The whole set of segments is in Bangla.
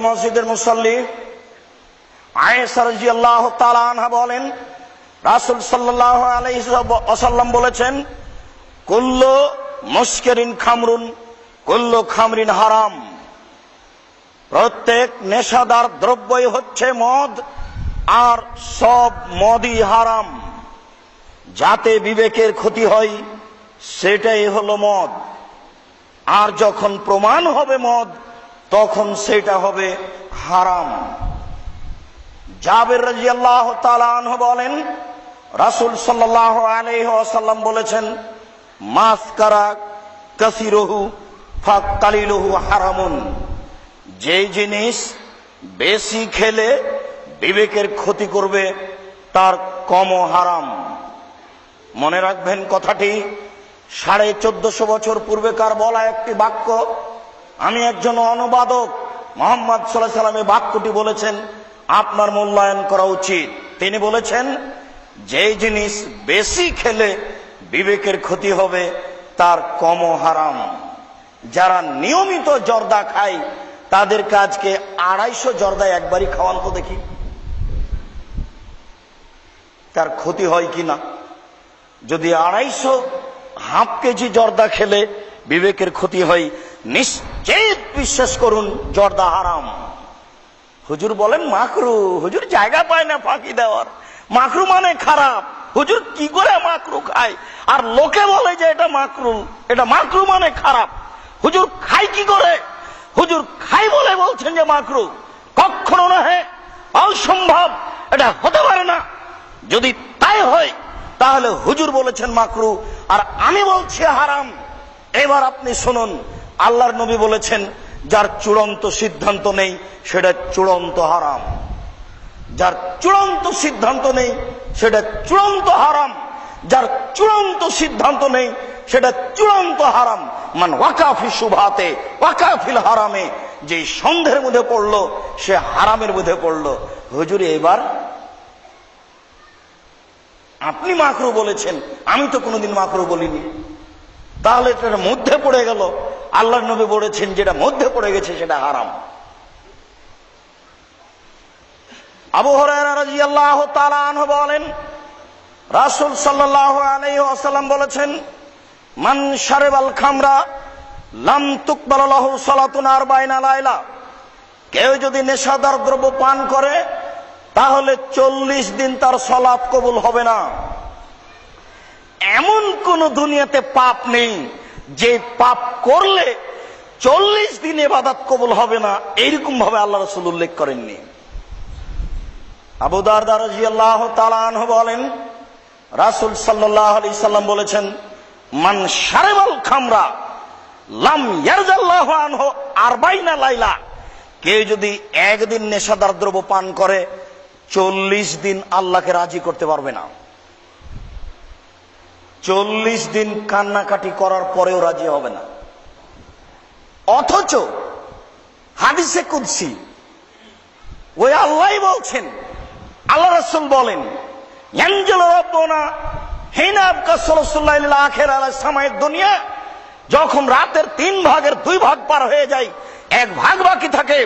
মসজিদের মুসাল্লি আয়েশা রাদিয়াল্লাহু তাআলা আনহা বলেন, রাসূল সাল্লাল্লাহু আলাইহি ওয়াসাল্লাম বলেছেন, কুল্লু মুশকিরিন খামরুন কুল্লু খামরিন হারাম। প্রত্যেক নেশাদার দ্রব্যই হচ্ছে মদ, আর সব মদই হারাম। যাতে বিবেকের ক্ষতি হয় সেটাই হলো মদ, আর যখন প্রমাণ হবে মদ তখন সেটা হবে হারাম। জাবের রাদিয়াল্লাহু তাআলা আনহু বলেন, রাসূল সাল্লাল্লাহু আলাইহি ওয়াসাল্লাম বলেছেন, মাসকারা কাসিরুহু ফাকালিলুহু হারামুন। যে জিনিস বেশি খেলে বিবেকের ক্ষতি করবে তার কমও হারাম। মনে রাখবেন কথাটি 1450 বছর পূর্বেকার বলা একটি বাক্য। আমি একজন অনুবাদক, মুহাম্মদ সাল্লাল্লাহু আলাইহি ওয়াসাল্লাম এই বাক্যটি বলেছেন, আপনার মূল্যায়ন করা উচিত। তিনি বলেছেন, যে জিনিস বেশি খেলে বিবেকের ক্ষতি হবে তার কমও হারাম। যারা নিয়মিত জর্দা খায় তাদের কাজকে 250 জর্দা একবারই খাওয়ান তো দেখি, তার ক্ষতি হয় কিনা। যদি 250 হাফ কেজি জর্দা খেলে বিবেকের ক্ষতি হয়, নিশ্চিত বিশ্বাস করুন জর্দা হারাম। হুজুর বলেন মাকরু, হুজুর জায়গা পায় না ফাঁকি দেওয়ার। মাকরু মানে খারাপ, হুজুর কি করে মাকরু খায়? আর লোকে বলে যে এটা মাকরু, এটা মাকরু মানে খারাপ। হুজুর খাই কি করে? হুজুর খাই বলে বলছেন যে মাকরু। কখনো না, হ্যাঁ, অসম্ভব, এটা হতে পারে না। যদি তাই হয় তাহলে হুজুর বলেছেন মাকরু আর আমি বলছি হারাম। এবার আপনি শুনুন, আল্লাহর নবী বলেছেন, যার চূড়ান্ত সিদ্ধান্ত নেই সেটা চূড়ান্ত হারাম। যার চূড়ান্ত সিদ্ধান্ত নেই সেটা চূড়ান্ত হারাম। যার চূড়ান্ত সিদ্ধান্ত নেই সেটা চূড়ান্ত হারাম। মান ওয়াকাফি শুবহাতে ওয়াকাফিল হারামে, যে সন্দেহের মধ্যে পড়লো সে হারামের মধ্যে পড়লো। হুজুর এবার আপনি মাকরু বলেছেন, আমি তো কোনোদিন মাকরু বলিনি, তাহলে এটার মধ্যে পড়ে গেল। আল্লাহর নবী বলেছেন যেটা মধ্যে পড়ে গেছে সেটা হারাম। আবু হুরায়রা রাদিয়াল্লাহু তাআলা আনহু বলেন, রাসূল সাল্লাল্লাহু আলাইহি ওয়াসাল্লাম বলেছেন, মান শারিবাল খামরা লাম তুকবাল লাহু সালাতুন 40 লাইলা। কেউ যদি নেশাদার দ্রব্য পান করে তাহলে 40 দিন তার সালাত কবুল হবে না। এমন কোন দুনিয়াতে পাপ নেই যে পাপ করলে 40 দিন ইবাদত কবুল হবে না, এইরকম ভাবে আল্লাহ রাসূল উল্লেখ করেননি। আবু দারদা রাদিয়াল্লাহু তাআলা আনহু বলেন, রাসূল সাল্লাল্লাহু আলাইহি সাল্লাম বলেছেন, মান শারিবাল খামরা লাম ইয়ারজাল্লাহু আনহু 40 লাইলা। কেউ যদি একদিন নেশাদার দ্রব্য পান করে 40 দিন আল্লাহকে রাজি করতে পারবে না। 40 দিন কান্নাকাটি করার পরেও রাজি হবে না। অথচ হাদিসে কুদসি ওই আল্লাহই বলছেন, আল্লাহ রাসূল বলেন, ইয়ানজিলু রাব্বুনা হিনা আবকা সালাতুল্লাহি লিল আখির আলা সামায়েদ দুনিয়া। যখন রাতের 3 ভাগের 2 ভাগ পার হয়ে যায়, 1 ভাগ বাকি থাকে,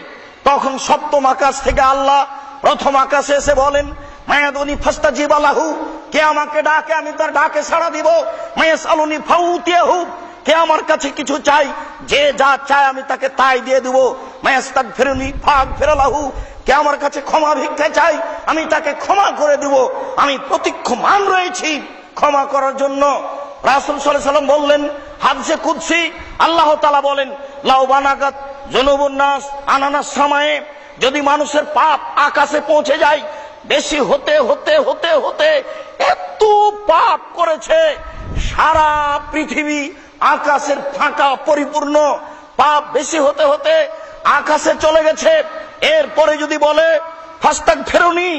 তখন সপ্তম আকাশ থেকে আল্লাহ প্রথম আকাশে এসে বলেন, মায়াদুনি ফাস্তাজিবা লাহু, কে আমাকে ডাকে আমি তার ডাকে সাড়া দিব। মায়াসালুনি ফাউতিয়াহু, কে আমার কাছে কিছু চাই, যে যা চায় আমি তাকে তাই দিয়ে দেব। মায়াস্তাগফিরুনি ফাগফির লাহু, কে আমার কাছে ক্ষমা ভিক্ষা চাই আমি তাকে ক্ষমা করে দেব। আমি প্রতীক্ষমান রয়েছি ক্ষমা করার জন্য। রাসূল সাল্লাল্লাহু আলাইহি ওয়াসাল্লাম বললেন, হাদিসে কুদসি আল্লাহ তাআলা বলেন, লাউ বানাগাত যুনুবুন নাস আনানাস সামায়ে, যদি মানুষের পাপ আকাশে পৌঁছে যায়, বেশি হতে হতে হতে হতে এত পাপ করেছে, সারা পৃথিবী আকাশের ফাঁকা পরিপূর্ণ, পাপ বেশি হতে হতে আকাশে চলে গেছে। এরপরে যদি বলে ফাস্তাগফিরুনি,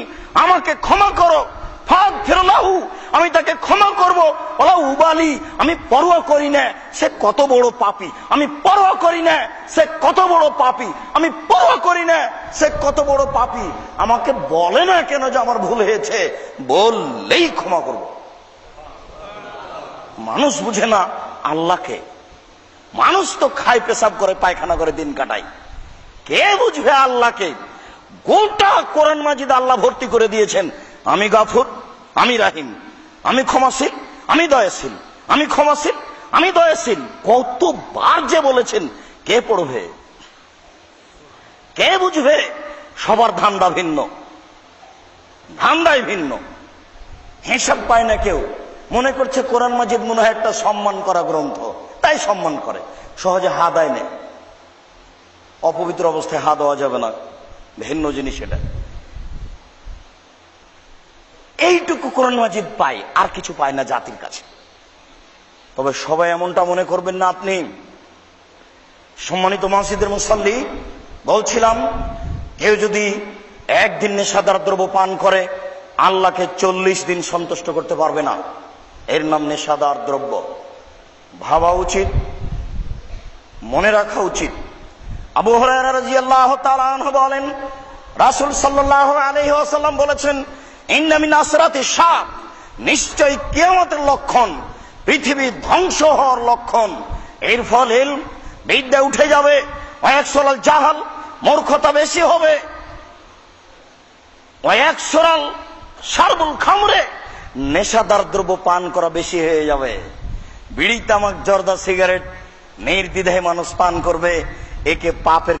আমাকে ক্ষমা করো, ফাগফির লাহু, আমি তাকে ক্ষমা করব। ওলা উবালি, আমি পরোয়া করি না সে কত বড় পাপী, আমি পরোয়া করি না সে কত বড় পাপী, আমি পরোয়া করি না সে কত বড় পাপী। আমাকে বলে না কেন যে আমার ভুল হয়েছে, বললেই ক্ষমা করব। মানুষ বুঝে না আল্লাহকে। মানুষ তো খায়, পেশাব করে, পায়খানা করে দিন কাটায়, কে বুঝবে আল্লাহকে? গোটা কোরআন মাজিদ আল্লাহ ভর্তি করে দিয়েছেন, আমি গাফুর, আমি রাহিম, আমি ক্ষমাশীল, আমি দয়াশীল, আমি ক্ষমাশীল, আমি দয়াশীল। কতবার যে বলেছেন, কে পড়বে, কে বুঝবে? সবার ধান্দা ভিন্ন, ধান্দাই ভিন্ন। হিসাব পায় না কেউ, মনে করছে কোরআন মাজিদ মনে হয় একটা সম্মান করা গ্রন্থ, তাই সম্মান করে। সহজে হা দেয় না, অপবিত্র অবস্থায় হা দেওয়া যাবে না, ভিন্ন জিনিস এটা। এইটুকু কোরআন মাজিদ পায়, আর কিছু পায় না জাতির কাছে। তবে সবাই এমনটা মনে করবেন না আপনি। সম্মানিত মসজিদের মুসাল্লি, বলছিলাম কেউ যদি একদিন নেশাদার দ্রব্য পান করে, আল্লাহকে 40 দিন সন্তুষ্ট করতে পারবে না। এর নাম নেশাদার দ্রব্য। ভাবা উচিত, মনে রাখা উচিত। আবু হুরায়রা রাদিয়াল্লাহু তাআলা আনহু বলেন, রাসূল সাল্লাল্লাহু আলাইহি ওয়াসাল্লাম বলেছেন, ইন্না মিন আসরাতিশ শাআ, নিশ্চয় কিয়ামতের লক্ষণ, পৃথিবী ধ্বংস হওয়ার লক্ষণ। এর ফলে বিদ্যা উঠে যাবে, ওয়ায়াকসুরাল জাহাল, মূর্খতা বেশি হবে, ওয়ায়াকসুরাল শারবুল খামরে, নেশাদার দ্রব্য পান করা বেশি হয়ে যাবে। বিড়ি, তামাক, জর্দা, সিগারেট নির্দ্বিধায় মানুষ পান করবে। একে পাপের